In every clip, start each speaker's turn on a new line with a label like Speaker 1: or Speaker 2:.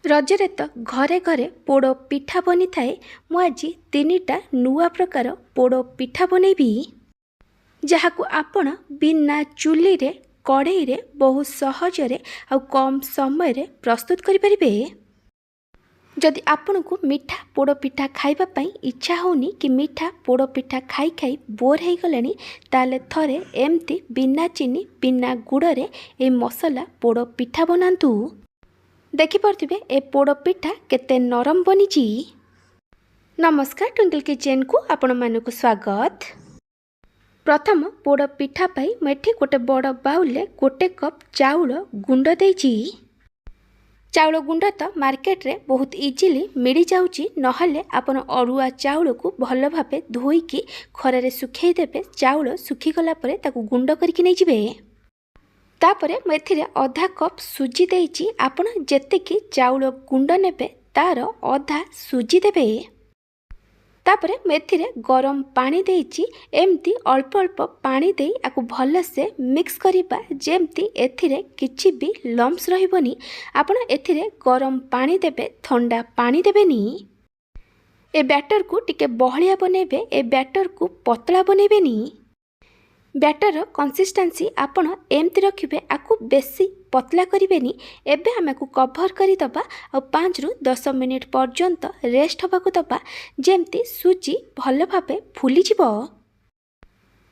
Speaker 1: रजरे तो घरे घरे पोड़ पिठा बनी थाए। मु आज तीनिटा नुआ प्रकार पोड़ पिठा बनैबी जहाँ को आपण बिना चुली रे कड़ई रे बहुत सहजरे आ कम समय रे प्रस्तुत करें। जदि आपण को मीठा पोड़ पिठा खाइबा पई इच्छा होनी कि मीठा पोड़ पिठा खाई खाई बोर हो गले ताले थरे एमती बिना चीनी बिना गुड़े ए मसला पोड़ पिठा बनातु। देखिपे ए पोड़ पिठा केते नरम बनी। नमस्कार, ट्विंकल किचन को आपण मानक स्वागत। प्रथम पोड़ पिठा पाई मैं गोटे बड़ बाउल गोटे कप चाउल गुंड देइछि। चाउल गुंड तो मार्केट रे बहुत इजिली मिल जाउछि, नहले आपण अरुआ चाउल को भल भाबे धोईकी खरारे सुखई देबे। चाउल सुखी गला परे ताकू गुंड करके नै जिवे। तापरे मैं अधा कप सुजी देइछि। आपण जेतिकी चाउल गुंड नेबे तार अधा सुजी देबे। तापरे मेथिरे गरम पानी देइछि। एमती अल्प अल्प पानी देई आकु भल से मिक्स करिबा जेमती एथिरे किछि भी लम्स रहिबनी। आपण एथिरे गरम पानी देबे, ठंडा पानी देबेनी। ए बैटर को टिके बहलिया बनेबे, ए बैटर को पतला बनेबेनी। बैटर कंसिस्टेंसी आपण एमती रखिबे, आकु बेसी पतला करिबेनी। एबे हम आकु कवर करि दबा और 5 रु 10 मिनिट पर्यंत रेस्ट होबाकु दबा जेमती सुजी भल भाबे फुली जिवो।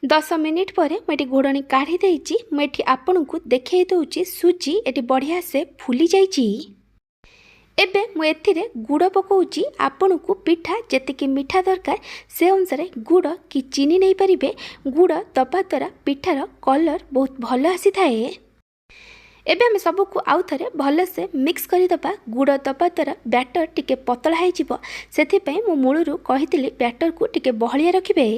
Speaker 1: 10 मिनिट परे मैं घोड़नी काढ़ी देइछि। मैं आपण को देखै दउछि सुजी एटी बढ़िया से फुली जाइछि। एबे मु एथिरे गुड़ पकाउछि। आपण को पिठा जेतिकी मीठा दरकार से अनुसार गुड़ कि चीनी नहीं पारिबे। गुड़ दबा द्वारा पिठार कलर बहुत भल आसी थाए। एबे हम सब को आउ थरे भल से मिक्स करि दबा। गुड़ दबा द्वारा बैटर टिके पतला हो जिवो, सेथि पई मु मूलरू कहितली बैटर को टिके बहलिया रखिबे।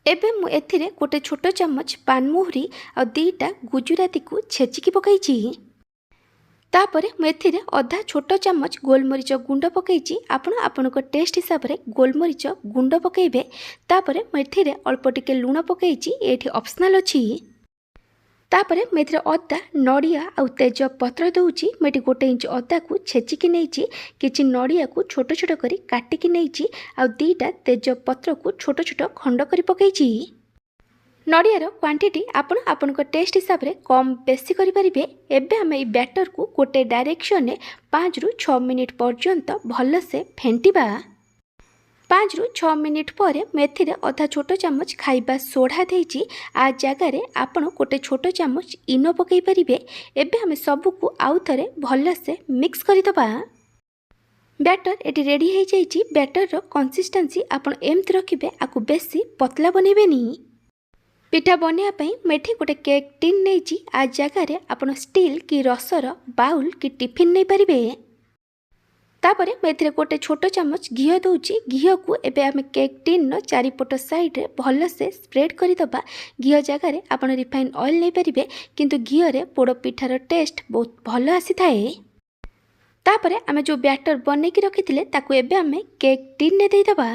Speaker 1: एबे मु एथिरे गोटे छोट चम्मच पानमोहरी और 2टा गुजराती को छेचिकी पकाइछि। तापरे मेथिरे अधा छोट चम्मच गोलमरीच गुंड पकईछि। आपणक टेस्ट हिसाब से गोलमरीच गुंड पकेबे। तापरे मेथिरे अल्प टिके लूण पकईछि, एठी ऑप्शनल अछि। तापरे मेथिरे अदा नड़िया आउ तेज पत्र दउछि। मेठी 1 इंच अदा को छेचिकी नैछि, किछि नड़िया को छोट छोट करी काटिकी नैछि आउ 2टा तेज पत्र को छोट छोट खंड करी पकईछि। नड़ियार क्वांटिटी आपणक टेस्ट हिसाब से कम बेसी करें। एबे आम ये बैटर को गोटे डायरेक्शन में 5 रु 6 मिनिट पर्यंत भल से फेंटिबा। 5 रु 6 मिनिट पर मेथिरे अधा छोट चम्मच खाइबा सोढ़ा देइछि। आ जगार आपण गोटे छोट चम्मच इनो पकई पारिबे। एबे आम सबको आउ थरे भल से मिक्स करदबा। बैटर एटी रेडी हो जाइछि। बैटर कंसिस्टेंसी आपण एमती रखिबे, आकु बेसी पतला बनेबेनी। पिठा बनैया मेठी गोटे केक टिन नहीं। आ जगार आपण स्टील कि रसर बाउल कि टिफिन नहीं पारिबे। तापरे मेथिरे गोटे छोट चम्मच घी दउछि। घी को एबे आम केक टिन नो चारिपट साइड रे भल से स्प्रेड करि दबा। घी जगार आपण रिफाइन ऑयल नहीं पारिबे, किंतु घी रे पोड़ पिठार टेस्ट बहुत भल आसी थाए। तापरे आम जो बैटर बनैकी रखिथिले ताकू एबे आम केक टिन ने देई दबा।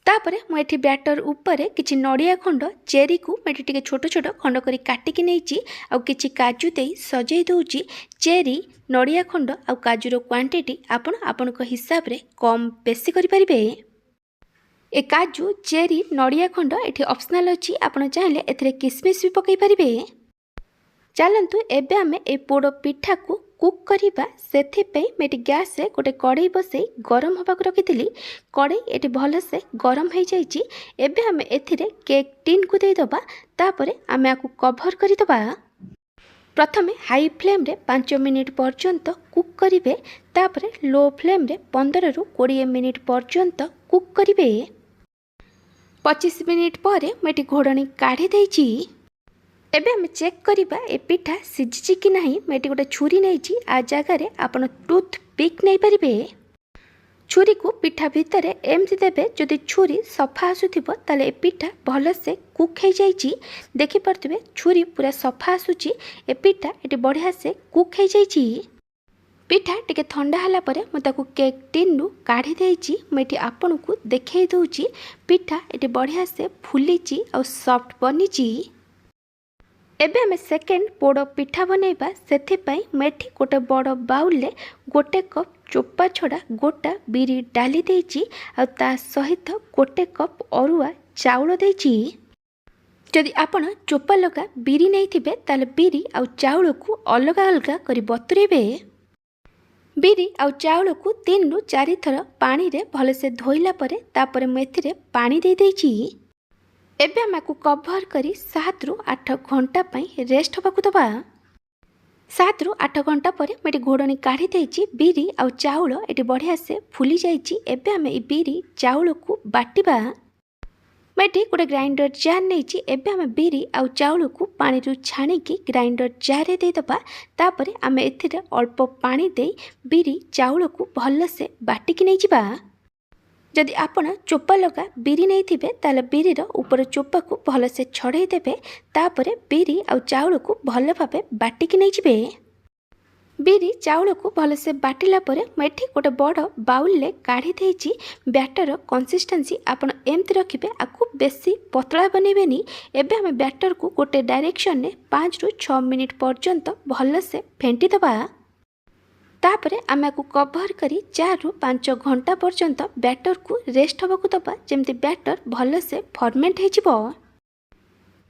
Speaker 1: तापरे मुझे बैटर उपरे किछि नड़िया खंड चेरी को मैं टिके छोट छोट खंड करी काटिकी नैछि आउ किछि काजू दे सजै दउछि। चेरी नड़िया खंड आउ काजूर क्वांटिटी आपणक हिसाब रे कम बेसी करि परिबे। ए काजू चेरी नड़िया खंड एठी ऑप्शनल अछि। आपण चाहिले एथिरे किसमिस भी पकई परिबे। चलंतु एबे आमे ए पोड़ पिठा को कुक करिबा। सेथिपई मेटी गैस से गोटे कड़ई बसई गरम होबाक रखिथिली। कड़ई एटी भल से गरम हो जाइछि। एबे आमे एथिरे केक टिन को दे दबा। तापरे आमे आकु कवर करि दबा। प्रथमे हाई फ्लेम रे 5 मिनिट पर्यंत कुक करिवे। तापरे लो फ्लेम रे 15 रु 20 मिनिट पर्यंत कुक करिवे। 25 मिनिट पर मेटी घोड़नी काढ़ी देइछि। एबे हम चेक करिबा ए पिठा सिझिछि कि नाही। मेटी गोटे छुरी नैछि। आ जगार आपण टूथ पिक नहीं पारिबे। छुरी को पिठा भितर एमती देबे। जदि छुरी सफा आसुथिबो ताले ए पिठा भल से कुक हो जाइछि। देखि परथिबे छुरी पूरा सफा आसुछि। ए पिठा एटी बढ़िया से कुक हो जाइछि। पिठा टिके ठंडा हला परे म ताकू केक टिन रु काढ़ी देइछि। मेटी आपण को देखै दउछि पिठा एटी बढ़िया से फुलिछि और सॉफ्ट बनिछि। एबे आमे सेकेंड पोड़ पिठा बनैबा सेथिपाई मेठी गोटे बड़ बाउल गोटे कप चोपा छड़ा गोटा बिरी डाली देइची आ ता सहित गोटे कप अरुआ चाउल देइची। जदि आपण चोपा लगा बिरी नहीं थिबे ताले बिरी आउ चाउल को अलग अलग करी बतुरेबे। बिरी आउ चाउल को 3 रु 4 थर पानी रे भलसे धोइला परे तापरे मेथिरे पानी दे देइची। एबे हमको कवर करी 7 रु 8 घंटा पई रेस्ट होबाकू दबा। 7 रु 8 घंटा पर मैं घोड़नी काढ़ी देइची। बिरी आउ चाउल एटी बढ़िया से फुली जाइची। एबे हमें ई बिरी चाउल को बाटिबा। मैं गोटे ग्राइंडर जार नहीं। एबे हमें बिरी आउ चाउल को पानी रु छाणिकी ग्राइंडर जार रे दे दबा। तापरे आमे एथिरे अल्प पानी दे बिरी चाउल को भल से बाटिकी नहीं जिबा। जदि आपण चोपा लगा बिरी नहीं थिबे ताले बिरीर ऊपर चोपा को भल से छड़ाई देबे। तापरे बिरी आउ चाउल को भल भाबे बाटिकी नहीं जिबे। बिरी चाउल को भल से बाटिला परे मेठी गोटे बड़ बाउल ले काढ़ी देइची। बैटर कंसिस्टेंसी आपण एमती रखिबे, आकु बेसी पतला बनेबेनी। एबे हमें बैटर को गोटे डायरेक्शन ने 5 रु 6 मिनिट पर्यंत भल से फेंटी दबा। तापरे आमे को कवर करी 4 रु 5 घंटा पर्यंत बैटर को रेस्ट होबाकू दबा, जेमती बैटर भल से फर्मेंट हेजिबो।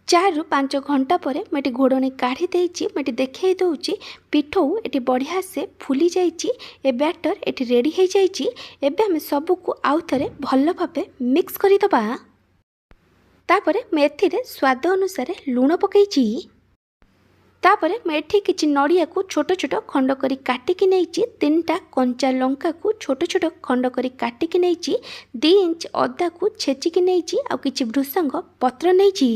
Speaker 1: 4 रु 5 घंटा पर मैं घोड़नी काढ़ी देइची। मैं देखई दउची पिठौ एटी बढ़िया से फुली जाइची। ए बैटर एटी रेडी हो जाइची। एबे हमें सबू को आउ थरे भल भाबे मिक्स करि दबा। तापरे मैं एथिरे स्वाद अनुसार लूण पकईची। तापरे मैं एठी किछि नड़िया को छोट छोट खंड करी काटिकी नैची। 3टा कंचा लंका को छोट छोट खंड करी काटिकी नैची। 2 इंच अदा को छेचिकी नैची आ किछि भृसंग पत्र नैची।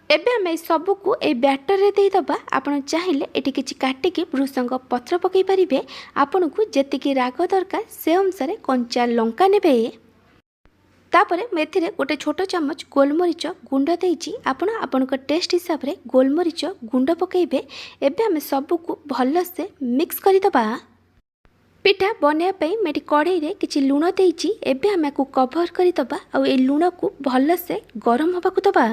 Speaker 1: एबे हमें सबू को ए बैटर रे दे दबा। आपण चाहिए एटी किछि काटिकी भृसंग पत्र पकई परिबे। आपण को जेतिकी राग दरकार से अनुसार कंचा लंका नेबे। तापरे मेथिरे गोटे छोट चमच गोलमरीच गुंड देइची। आपण आपनक टेस्ट हिसाब रे गोलमरीच गुंड पकईबे। एबे हमें सबू को भल से मिक्स करि दबा। पिठा बनिया पई मेटी कढ़ाई रे किछि लूण देइची। एबे हमें को कवर करि दबा आ ए लूण को भल से गरम होबाकू दबा।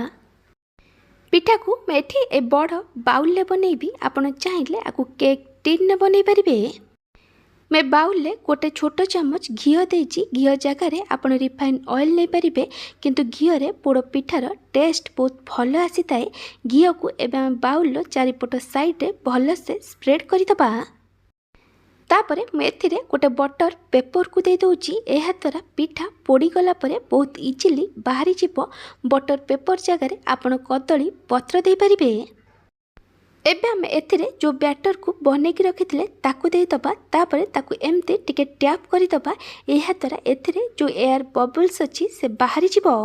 Speaker 1: पिठा को मैं ए बड़ बाउल ले बनैबी। आपण चाहिए आपको केक टिन ने बनै परिबे। मैं बाउल ले गोटे छोट चमच घी देइची। घी जगार आपण रिफाइन ऑयल नहीं पारिबे, किंतु घी रे पोड़ पिठार टेस्ट बहुत भल आसी थाए। घी को एबे बाउल चारिपट साइड रे भल से स्प्रेड करि दबा। तापरे मैं एथिरे गोटे बटर पेपर को दे दउची। एहा द्वारा पिठा पोड़ी गला परे बहुत इजिली बाहरी जिवो। बटर पेपर जगार आपण कदली पत्र दे परिबे। एबे हम एथिरे जो बैटर को बनेकी रखिथिले ताकू दे दबा। तापरे ताकू एमते टिके टैप करि दबा। एहा द्वारा एथिरे जो एयर बबल्स अछि से बाहरी जिवो।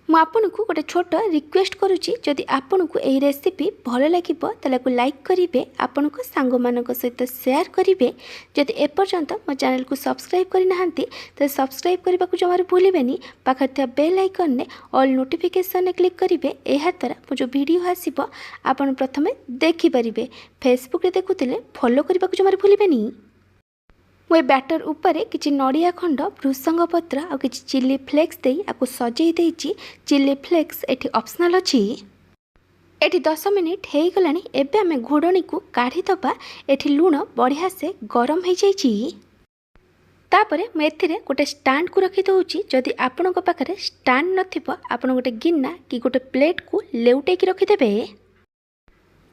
Speaker 1: मु आपनकु गोटे छोट रिक्वेस्ट करुची, जदि आपनकु एही रेसिपी भल लागिबो ताले को लाइक करिवे, आपनको सांग मानक सहित शेयर करिवे। जदि एपर्यंत मो चैनल को सब्सक्राइब करि नाहंती तो सब्सक्राइब करबा को जमार भूलिबेनी। पाखर थिया बेल आइकन ने ऑल नोटिफिकेशन ने क्लिक करिवे। एहा द्वारा मो जो वीडियो आसीबो आपन प्रथमे देखि परिबे। फेसबुक रे देखुतिले फॉलो करबा को जमार भूलिबेनी। मुझे बैटर उपरे किछि नड़िया खंड भृसंग पत्र और किछि चिली फ्लेक्स दे आपको सजई देइची। चिली फ्लेक्स एठी ऑप्शनल अछि। एठी 10 मिनिट हे गलानी। एबे हमें घोड़नी को काढ़ी दबा। एठी लूण बढ़िया से गरम हो जाइची। तापरे मैं एथिरे गोटे स्टैंड को रखी दउची। जदि आपनक पाखरे स्टैंड नथिबो आपन गोटे गिन्ना कि गोटे प्लेट को लेउटे की रखी देबे।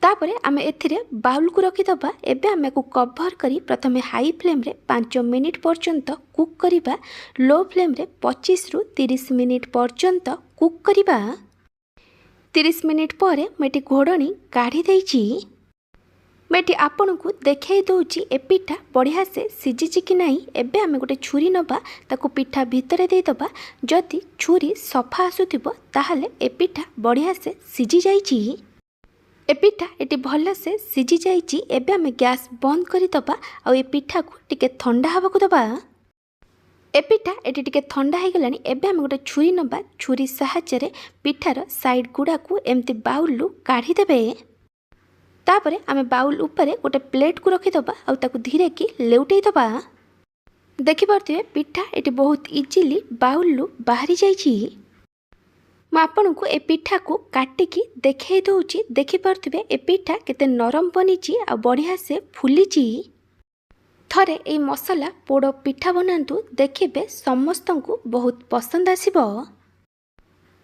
Speaker 1: तापरे आमे एथिरे बाउल को रखी दबा। एबे आमे को कवर करी प्रथमे हाई फ्लेम रे 5 मिनिट पर्यंत कुक करिबा। लो फ्लेम रे 25 रु 30 मिनिट पर्यंत कुक करिबा। 30 मिनिट पर मेटी घोड़नी काढ़ी देइची। मेटी आपन को देखै दउची ए पिठा बढ़िया से सिझिची कि नाही। एबे आमे गोटे छुरी नबा, ताको पिठा भितरे दे दबा। जदि छुरी सफा आसुथिबो ताहाले ए पिठा बढ़िया से सिझी जाइची। ए पिठा एटी भल से सिझी जाइची। एबे आमे गैस बंद करि दबा आ ए पिठा को टिके ठंडा हबाकू दबा। ए पिठा एटी टिके ठंडा हो गलानी। एबे आमे गोटे छुरी नबा। छुरी सहायता रे पिठार साइड गुडा को एमती बाउल लु काढ़ी देबे। तापरे आमे बाउल उपरे गोटे प्लेट को रखी दबा आ ताकू धीरे की लेउटै दबा। देखि पारथिबे पिठा एटी बहुत इजीली बाउल लु बाहरी जाइची। ମୁଁ ଆପଣଙ୍କୁ ଏ ପିଠାକୁ କାଟିକି ଦେଖାଇ ଦେଉଛି। ଦେଖିପାରୁଥିବେ ଏ ପିଠା କେତେ ନରମ ବନିଛି ଆଉ ବଢ଼ିଆ ସେ ଫୁଲିଛି। ଥରେ ଏଇ ମସଲା ପୋଡ଼ ପିଠା ବନାନ୍ତୁ, ଦେଖିବେ ସମସ୍ତଙ୍କୁ ବହୁତ ପସନ୍ଦ ଆସିବ।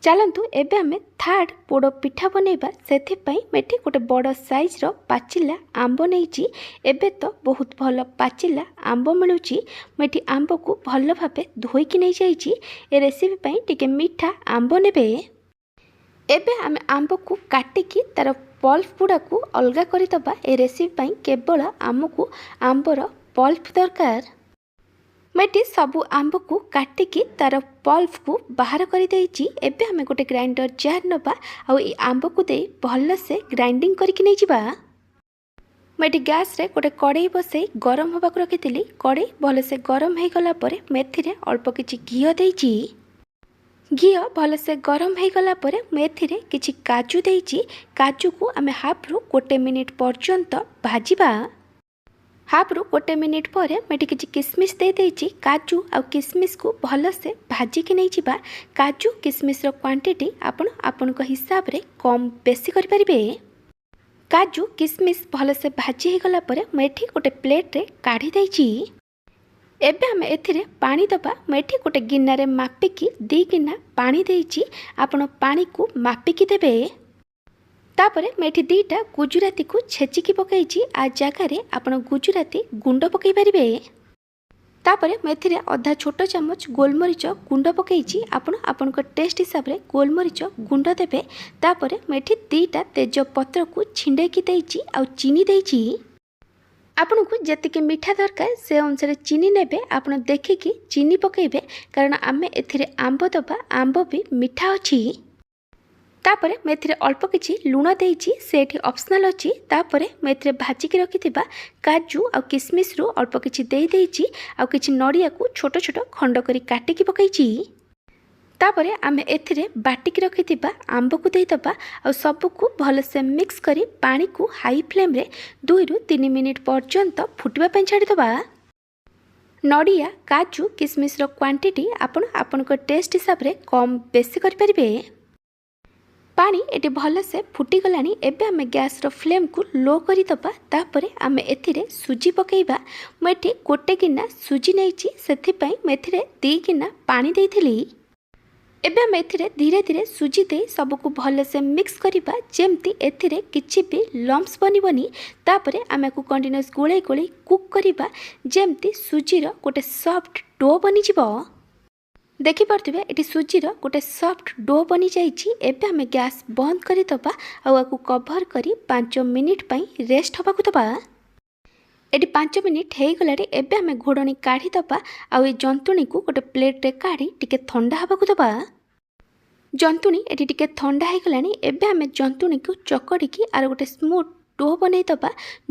Speaker 1: ଚାଲନ୍ତୁ ଏବେ ଆମେ ଥାର୍ଡ଼ ପୋଡ଼ ପିଠା ବନେଇବା। ସେଥିପାଇଁ ମୁଁ ଏଠି ଗୋଟେ ବଡ଼ ସାଇଜ୍ର ପାଚିଲା ଆମ୍ବ ନେଇଛି। ଏବେ ତ ବହୁତ ଭଲ ପାଚିଲା ଆମ୍ବ ମିଳୁଛି। ମୁଁ ଏଠି ଆମ୍ବକୁ ଭଲ ଭାବେ ଧୋଇକି ନେଇଯାଇଛି। ଏ ରେସିପି ପାଇଁ ଟିକେ ମିଠା ଆମ୍ବ ନେବେ। ଏବେ ଆମେ ଆମ୍ବକୁ କାଟିକି ତାର ପଲ୍ପ ଗୁଡ଼ାକୁ ଅଲଗା କରିଦେବା। ଏ ରେସିପି ପାଇଁ କେବଳ ଆମକୁ ଆମ୍ବର ପଲ୍ପ ଦରକାର। ମୁଁ ଏଠି ସବୁ ଆମ୍ବକୁ କାଟିକି ତାର ପଲ୍ପକୁ ବାହାର କରିଦେଇଛି। ଏବେ ଆମେ ଗୋଟେ ଗ୍ରାଇଣ୍ଡର ଜାର୍ ନେବା ଆଉ ଏଇ ଆମ୍ବକୁ ଦେଇ ଭଲସେ ଗ୍ରାଇଣ୍ଡିଙ୍ଗ କରିକି ନେଇଯିବା। ମୁଁ ଏଠି ଗ୍ୟାସ୍ରେ ଗୋଟେ କଡ଼େଇ ବସାଇ ଗରମ ହେବାକୁ ରଖିଥିଲି। କଡ଼େଇ ଭଲସେ ଗରମ ହୋଇଗଲା ପରେ ମୁଁ ଏଥିରେ ଅଳ୍ପ କିଛି ଘିଅ ଦେଇଛି। ଘିଅ ଭଲସେ ଗରମ ହୋଇଗଲା ପରେ ମୁଁ ଏଥିରେ କିଛି କାଜୁ ଦେଇଛି। କାଜୁକୁ ଆମେ ହାଫ୍ରୁ 1 ମିନିଟ୍ ପର୍ଯ୍ୟନ୍ତ ଭାଜିବା। ହାଫ୍ରୁ 1 ମିନିଟ୍ ପରେ ମୁଁ ଏଠି କିଛି କିସମିସ୍ ଦେଇଦେଇଛି। କାଜୁ ଆଉ କିସମିସ୍କୁ ଭଲସେ ଭାଜିକି ନେଇଯିବା। କାଜୁ କିସମିସ୍ର କ୍ୱାଣ୍ଟିଟି ଆପଣ ଆପଣଙ୍କ ହିସାବରେ କମ୍ ବେଶୀ କରିପାରିବେ। କାଜୁ କିସମିସ୍ ଭଲସେ ଭାଜି ହୋଇଗଲା ପରେ ମୁଁ ଏଠି ଗୋଟେ ପ୍ଲେଟ୍ରେ କାଢ଼ି ଦେଇଛି। ଏବେ ଆମେ ଏଥିରେ ପାଣି ଦେବା। ମୁଁ ଏଠି ଗୋଟେ ଗିନାରେ ମାପିକି 2 ଗିନା ପାଣି ଦେଇଛି। ଆପଣ ପାଣିକୁ ମାପିକି ଦେବେ। ତାପରେ ମୁଁ ଏଠି 2ଟା ଗୁଜୁରାତିକୁ ଛେଚିକି ପକାଇଛି। ଆ ଜାଗାରେ ଆପଣ ଗୁଜୁରାତି ଗୁଣ୍ଡ ପକାଇ ପାରିବେ। ତାପରେ ମୁଁ ଏଥିରେ ଅଧା ଛୋଟ ଚାମଚ ଗୋଲମରିଚ ଗୁଣ୍ଡ ପକାଇଛି। ଆପଣ ଆପଣଙ୍କ ଟେଷ୍ଟ ହିସାବରେ ଗୋଲମରିଚ ଗୁଣ୍ଡ ଦେବେ। ତାପରେ ମୁଁ ଏଠି 2ଟା ତେଜପତ୍ରକୁ ଛିଣ୍ଡେଇକି ଦେଇଛି ଆଉ ଚିନି ଦେଇଛି। ଆପଣଙ୍କୁ ଯେତିକି ମିଠା ଦରକାର ସେ ଅନୁସାରେ ଚିନି ନେବେ। ଆପଣ ଦେଖିକି ଚିନି ପକାଇବେ, କାରଣ ଆମେ ଏଥିରେ ଆମ୍ବ ଦେବା। ଆମ୍ବ ବି ମିଠା ଅଛି। ତାପରେ ମୁଁ ଏଥିରେ ଅଳ୍ପ କିଛି ଲୁଣ ଦେଇଛି, ସେ ଏଠି ଅପସନାଲ୍ ଅଛି। ତାପରେ ମୁଁ ଏଥିରେ ଭାଜିକି ରଖିଥିବା କାଜୁ ଆଉ କିସମିସ୍ରୁ ଅଳ୍ପ କିଛି ଦେଇଛି ଆଉ କିଛି ନଡ଼ିଆକୁ ଛୋଟ ଛୋଟ ଖଣ୍ଡ କରି କାଟିକି ପକାଇଛି। ତାପରେ ଆମେ ଏଥିରେ ବାଟିକି ରଖିଥିବା ଆମ୍ବକୁ ଦେଇଦେବା ଆଉ ସବୁକୁ ଭଲସେ ମିକ୍ସ କରି ପାଣିକୁ ହାଇ ଫ୍ଲେମ୍ରେ 2ରୁ 3 ମିନିଟ୍ ପର୍ଯ୍ୟନ୍ତ ଫୁଟିବା ପାଇଁ ଛାଡ଼ିଦେବା। ନଡ଼ିଆ କାଜୁ କିସମିସ୍ର କ୍ୱାଣ୍ଟିଟି ଆପଣ ଆପଣଙ୍କ ଟେଷ୍ଟ ହିସାବରେ କମ୍ ବେଶୀ କରିପାରିବେ। ପାଣି ଏଠି ଭଲସେ ଫୁଟିଗଲାଣି। ଏବେ ଆମେ ଗ୍ୟାସ୍ର ଫ୍ଲେମ୍କୁ ଲୋ କରିଦେବା। ତାପରେ ଆମେ ଏଥିରେ ସୁଜି ପକାଇବା। ମୁଁ ଏଠି 1 ଗିନା ସୁଜି ନେଇଛି, ସେଥିପାଇଁ ମୁଁ ଏଥିରେ 2 ଗିନା ପାଣି ଦେଇଥିଲି। ଏବେ ଆମେ ଏଥିରେ ଧୀରେ ଧୀରେ ସୁଜି ଦେଇ ସବୁକୁ ଭଲସେ ମିକ୍ସ କରିବା, ଯେମିତି ଏଥିରେ କିଛି ବି ଲମ୍ପସ୍ ବନିବନି। ତାପରେ ଆମେ ଆକୁ କଣ୍ଟିନ୍ୟୁଅସ୍ ଗୋଳେଇ ଗୋଳେଇ କୁକ୍ କରିବା, ଯେମିତି ସୁଜିର ଗୋଟେ ସଫ୍ଟ ଡୋ ବନିଯିବ। ଦେଖିପାରୁଥିବେ ଏଠି ସୁଜିର ଗୋଟେ ସଫ୍ଟ ଡୋ ବନିଯାଇଛି। ଏବେ ଆମେ ଗ୍ୟାସ୍ ବନ୍ଦ କରିଦେବା ଆଉ ଆକୁ କଭର୍ କରି 5 ମିନିଟ୍ ପାଇଁ ରେଷ୍ଟ ହେବାକୁ ଦେବା। ଏଠି 5 ମିନିଟ୍ ହେଇଗଲାଣି। ଏବେ ଆମେ ଘୋଡ଼ଣୀ କାଢ଼ିଦେବା ଆଉ ଏ ଜନ୍ତୁଣୀକୁ ଗୋଟେ ପ୍ଲେଟ୍ରେ କାଢ଼ି ଟିକେ ଥଣ୍ଡା ହେବାକୁ ଦେବା। ଜନ୍ତୁଣୀ ଏଠି ଟିକେ ଥଣ୍ଡା ହେଇଗଲାଣି। ଏବେ ଆମେ ଜନ୍ତୁଣୀକୁ ଚକଡ଼ିକି ଆର ଗୋଟେ ସ୍ମୁଥ୍ ଡୋ ବନେଇଦେବା।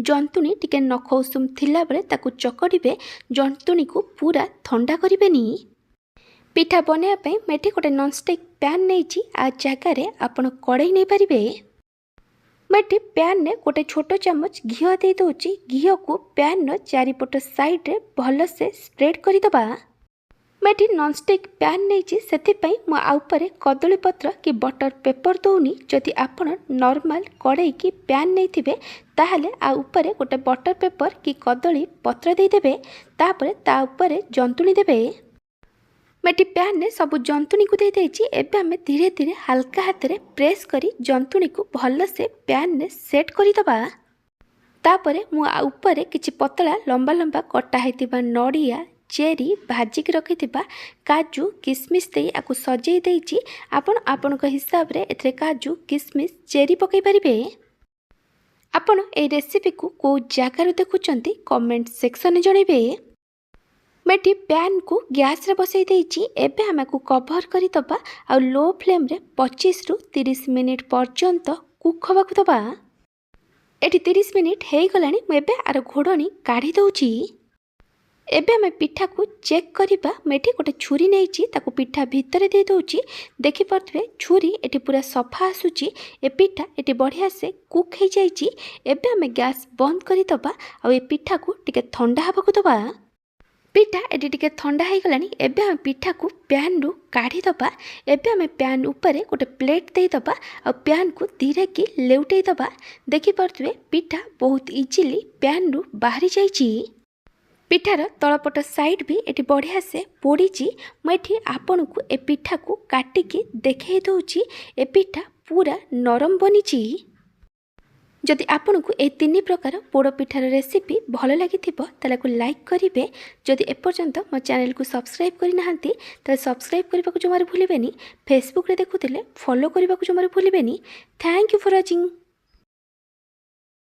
Speaker 1: ଜନ୍ତୁଣୀ ଟିକେ ନଖ ଉଷୁମ ଥିଲାବେଳେ ତାକୁ ଚକଡ଼ିବେ, ଜନ୍ତୁଣୀକୁ ପୁରା ଥଣ୍ଡା କରିବେନି। ପିଠା ବନାଇବା ପାଇଁ ମୁଁ ଏଠି ଗୋଟେ ନନ୍ଷ୍ଟିକ୍ ପ୍ୟାନ୍ ନେଇଛି। ଆ ଜାଗାରେ ଆପଣ କଡ଼େଇ ନେଇପାରିବେ। ମୁଁ ଏଠି ପ୍ୟାନ୍ରେ ଗୋଟେ ଛୋଟ ଚାମଚ ଘିଅ ଦେଇଦେଉଛି। ଘିଅକୁ ପ୍ୟାନ୍ର ଚାରିପଟ ସାଇଡ଼୍ରେ ଭଲସେ ସ୍ପ୍ରେଡ୍ କରିଦେବା। ମୁଁ ଏଠି ନନ୍ଷ୍ଟିକ୍ ପ୍ୟାନ୍ ନେଇଛି, ସେଥିପାଇଁ ମୁଁ ଆ ଉପରେ କଦଳୀ ପତ୍ର କି ବଟର ପେପର ଦେଉନି। ଯଦି ଆପଣ ନର୍ମାଲ କଡ଼େଇ କି ପ୍ୟାନ୍ ନେଇଥିବେ ତାହେଲେ ଆ ଉପରେ ଗୋଟେ ବଟର ପେପର କି କଦଳୀ ପତ୍ର ଦେଇଦେବେ। ତାପରେ ତା ଉପରେ ଜନ୍ତୁଣୀ ଦେବେ। ମୁଁ ଏଠି ପ୍ୟାନ୍ରେ ସବୁ ଜନ୍ତୁଣୀକୁ ଦେଇଦେଇଛି। ଏବେ ଆମେ ଧୀରେ ଧୀରେ ହାଲକା ହାତରେ ପ୍ରେସ୍ କରି ଜନ୍ତୁଣୀକୁ ଭଲସେ ପ୍ୟାନ୍ରେ ସେଟ୍ କରିଦେବା। ତାପରେ ମୁଁ ଆ ଉପରେ କିଛି ପତଳା ଲମ୍ବା ଲମ୍ବା କଟା ହେଇଥିବା ନଡ଼ିଆ, ଚେରି, ଭାଜିକି ରଖିଥିବା କାଜୁ କିସମିସ୍ ଦେଇ ଆକୁ ସଜେଇ ଦେଇଛି। ଆପଣ ଆପଣଙ୍କ ହିସାବରେ ଏଥିରେ କାଜୁ କିସମିସ୍ ଚେରି ପକାଇ ପାରିବେ। ଆପଣ এই ରେସିପିକୁ କେଉଁ ଜାଗାରୁ ଦେଖୁଛନ୍ତି କମେଣ୍ଟ ସେକ୍ସନରେ ଜଣାଇବେ। ମୁଁ ଏଠି ପ୍ୟାନ୍କୁ ଗ୍ୟାସ୍ରେ ବସାଇ ଦେଇଛି। ଏବେ ଆମେ ଆକୁ କଭର୍ କରିଦେବା ଆଉ ଲୋ ଫ୍ଲେମ୍ରେ 25ରୁ 30 ମିନିଟ୍ ପର୍ଯ୍ୟନ୍ତ କୁକ୍ ହେବାକୁ ଦେବା। ଏଠି 30 ମିନିଟ୍ ହେଇଗଲାଣି। ମୁଁ ଏବେ ଆର ଘୋଡ଼ଣୀ କାଢ଼ି ଦେଉଛି। ଏବେ ଆମେ ପିଠାକୁ ଚେକ୍ କରିବା। ମୁଁ ଏଠି ଗୋଟେ ଛୁରୀ ନେଇଛି, ତାକୁ ପିଠା ଭିତରେ ଦେଇ ଦେଉଛି। ଦେଖିପାରୁଥିବେ ଛୁରୀ ଏଠି ପୁରା ସଫା ଆସୁଛି। ଏ ପିଠା ଏଠି ବଢ଼ିଆ ସେ କୁକ୍ ହେଇଯାଇଛି। ଏବେ ଆମେ ଗ୍ୟାସ୍ ବନ୍ଦ କରିଦେବା ଆଉ ଏ ପିଠାକୁ ଟିକେ ଥଣ୍ଡା ହେବାକୁ ଦେବା। पिठा एटी टिके थंडा हो गलानी। एबे आम पिठा को पैन रु काढ़ी दबा। एबे आम पैन उपरे गोटे प्लेट दे दबा और पैन को धीरे की लेउटे दबा। देखि पारुथिबे पिठा बहुत इजीली पैन रु बाहरी जाइछि। पिठार तलपट साइड भी एटी बढ़िया से पोड़ी। मुझे आपण को ए पिठा को काटिकी देखे दूची। ए पिठा पूरा नरम बनी। जदि आपन को ए 3 प्रकार पोड़ पिठार रेसिपी भल लगी ताको लाइक करेंगे। जदि एपर्यंत मो चैनल को सब्सक्राइब करना तो सब्सक्राइब करने को जमार भूलें। फेसबुक रे देखुले फॉलो करने को जमार भूलें। Thank you for watching.